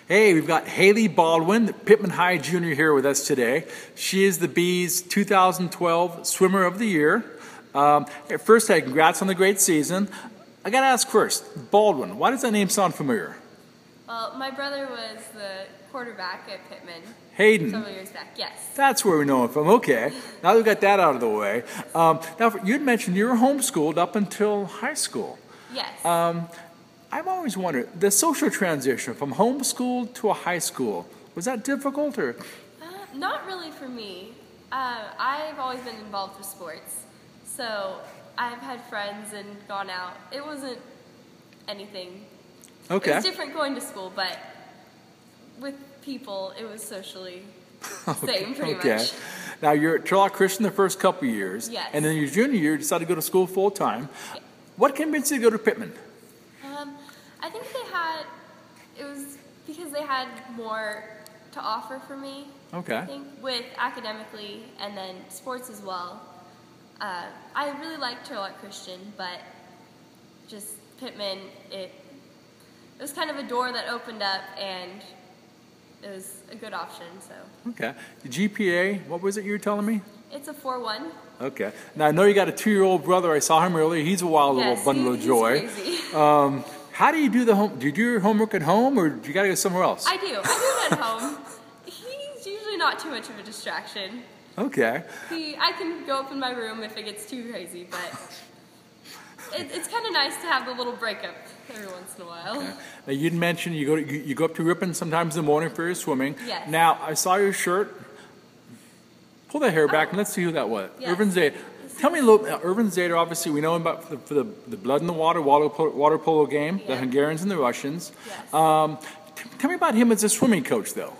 Hey, we've got Hailee Baldwin, the Pitman High Junior here with us today. She is the Bees 2012 Swimmer of the Year. First, congrats on the great season. I got to ask first, Baldwin, why does that name sound familiar? Well, my brother was the quarterback at Pitman. Hayden. Several years back, yes. That's where we know him from. Okay, now that we've got that out of the way. Now, you had mentioned you were homeschooled up until high school. Yes. I've always wondered, the social transition from homeschool to a high school, was that difficult or? Not really for me. I've always been involved with sports. So I've had friends and gone out. It wasn't anything. Okay. It was different going to school, but with people, it was socially same pretty much. Now, you're at Turlock Christian the first couple of years. Yes. And then your junior year, you decided to go to school full time. Yeah. What convinced you to go to Pitman? I think it was because they had more to offer for me. Okay. I think with academically and then sports as well. I really liked Turlock Christian, but just Pitman, it was kind of a door that opened up and it was a good option, so. Okay. The GPA, what was it you were telling me? It's a 4.1. Okay. Now, I know you got a 2-year-old brother. I saw him earlier. He's a wild little bundle of joy. He's crazy. How do you do do you do your homework at home, or do you got to go somewhere else? I do it at home. He's usually not too much of a distraction. Okay. I can go up in my room if it gets too crazy, but it's kind of nice to have the little breakup every once in a while. Okay. Now, you'd mentioned you go up to Ripon sometimes in the morning for your swimming. Yes. Now, I saw your shirt. Pull that hair back and let's see who that was. Yes. Irvin Zader. Tell me a little. Irvin Zader, obviously, we know him about for the blood in the water polo game, the Hungarians and the Russians. Yes. Tell me about him as a swimming coach, though.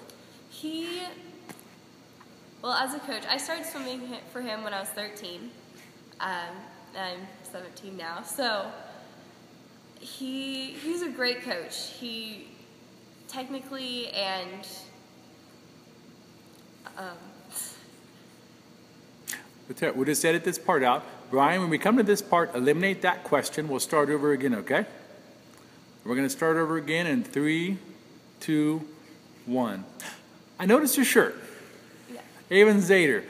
Well, as a coach, I started swimming for him when I was 13. I'm 17 now, so he's a great coach. He technically and We'll just edit this part out. Brian, when we come to this part, eliminate that question. We'll start over again, okay? We're going to start over again in 3, 2, 1. I noticed your shirt. Yeah. Irvin Zader.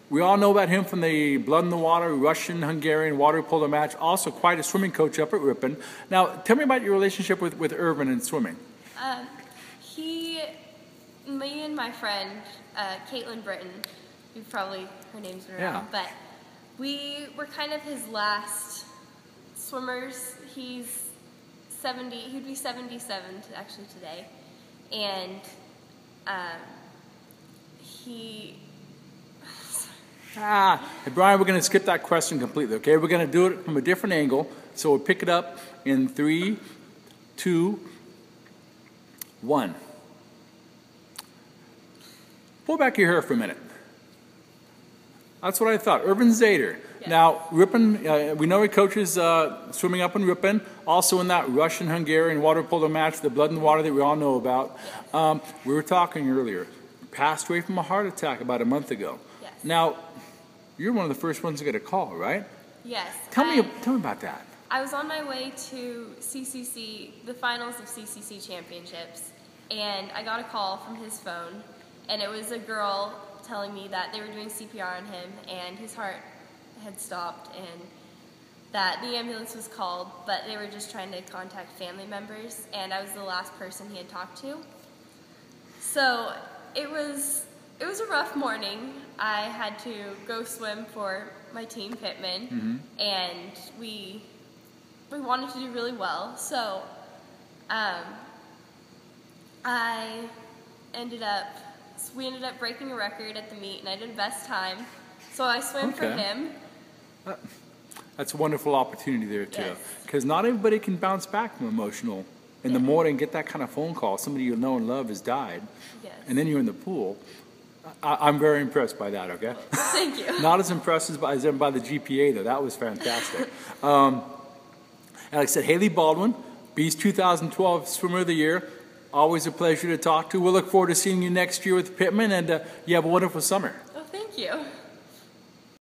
We all know about him from the blood in the water, Russian-Hungarian water polo match. Also quite a swimming coach up at Ripon. Now, tell me about your relationship with Irvin and swimming. Me and my friend, Caitlin Britton, you've probably, her name's been around, but we were kind of his last swimmers. He's 70, he'd be 77 actually today, and Hey Brian, we're going to skip that question completely, okay? We're going to do it from a different angle, so we'll pick it up in 3, 2, 1. Pull back your hair for a minute. That's what I thought. Irvin Zader. Yes. Now, Ripon, we know he coaches swimming up in Ripon, also in that Russian-Hungarian water polo match, the blood in the water that we all know about. Yes. We were talking earlier. Passed away from a heart attack about a month ago. Yes. Now, you're one of the first ones to get a call, right? Yes. Tell me about that. I was on my way to CCC, the finals of CCC championships, and I got a call from his phone, and it was a girl telling me that they were doing CPR on him and his heart had stopped and that the ambulance was called, but they were just trying to contact family members, and I was the last person he had talked to. So it was a rough morning. I had to go swim for my team, Pitman, and we wanted to do really well. So we ended up breaking a record at the meet, and I did best time. So I swam for him. That's a wonderful opportunity there, too. Because not everybody can bounce back from emotional in the morning, get that kind of phone call. Somebody you know and love has died. Yes. And then you're in the pool. I'm very impressed by that, okay? Thank you. Not as impressed as by the GPA, though. That was fantastic. Like I said, Hailee Baldwin, Bees 2012 Swimmer of the Year. Always a pleasure to talk to. We'll look forward to seeing you next year with Pitman, and you have a wonderful summer. Oh, thank you.